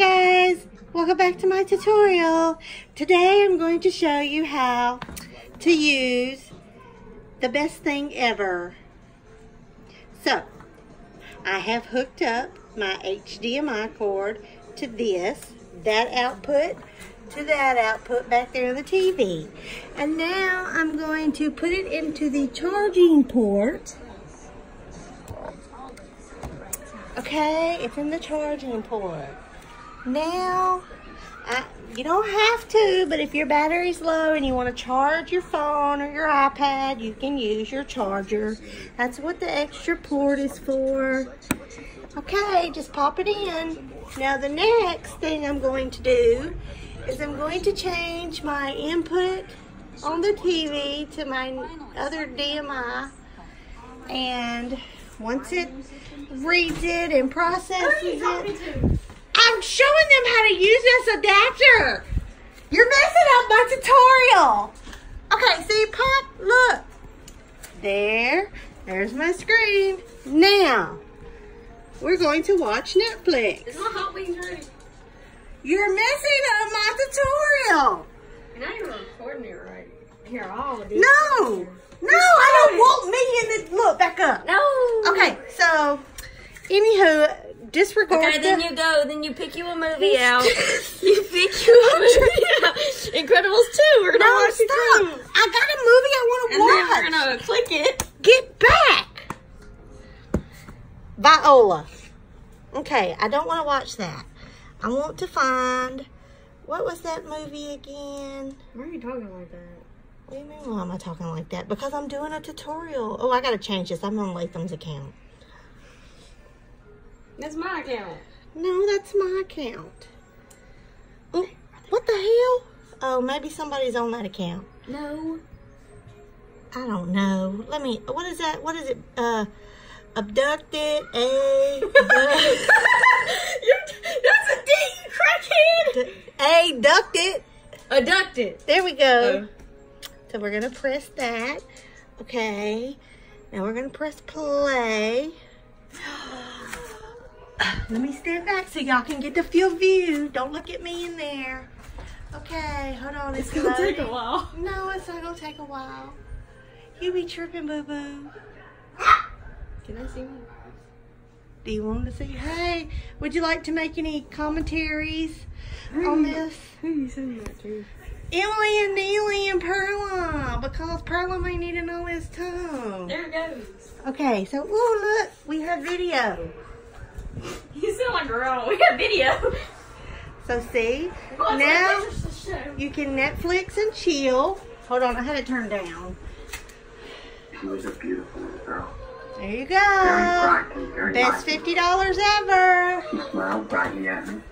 guys, welcome back to my tutorial. Today I'm going to show you how to use the best thing ever. So, I have hooked up my HDMI cord to that output, to that output back there on the TV. And now I'm going to put it into the charging port. Okay, it's in the charging port. Now, you don't have to, but if your battery's low and you want to charge your phone or your iPad, you can use your charger. That's what the extra port is for. Okay, just pop it in. Now the next thing I'm going to do is I'm going to change my input on the TV to my other DMI. And once it reads it and processes it, I'm showing them how to use this adapter. You're messing up my tutorial. Okay, see, pop, look. There's my screen. Now, we're going to watch Netflix. Is my hot wings ready? You're messing up my tutorial. And I even recording it right. Here, I'll do No, I don't want me in the, look, back up. No. Okay, so, anywho, disregard. Okay, then you go. Then you pick you a movie out. You pick you a movie out. Incredibles 2. We're gonna watch stop. it. I got a movie I want to watch. And then we're gonna click it. Get back. Viola. Okay, I don't want to watch that. I want to find, what was that movie again? Why are you talking like that? What do you mean, why am I talking like that? Because I'm doing a tutorial. Oh, I got to change this. I'm on Latham's account. That's my account. No, that's my account. Oh, what the hell? Oh, maybe somebody's on that account. No. I don't know. Let me, what is that? What is it? Abducted, That's a D, you crackhead. abducted. Abducted. There we go. So we're going to press that. Okay. Now we're going to press play. Let me stand back so y'all can get the full view. Don't look at me in there. Okay, hold on. It's going to take a while. No, it's not going to take a while. You be tripping, boo-boo. Can I see me? Do you want to see? Hey, would you like to make any commentaries on this? Who are you saying that to? Emily and Neely and Perla, because Perla may need to know his tongue. There it goes. Okay, so, oh, look, we have video. You sound like a girl. We have video. So, see, now you can Netflix and chill. Hold on, I had it turned down. She was a beautiful girl. There you go. Very bright and very Best lively. $50 ever. She smiled brightly at me.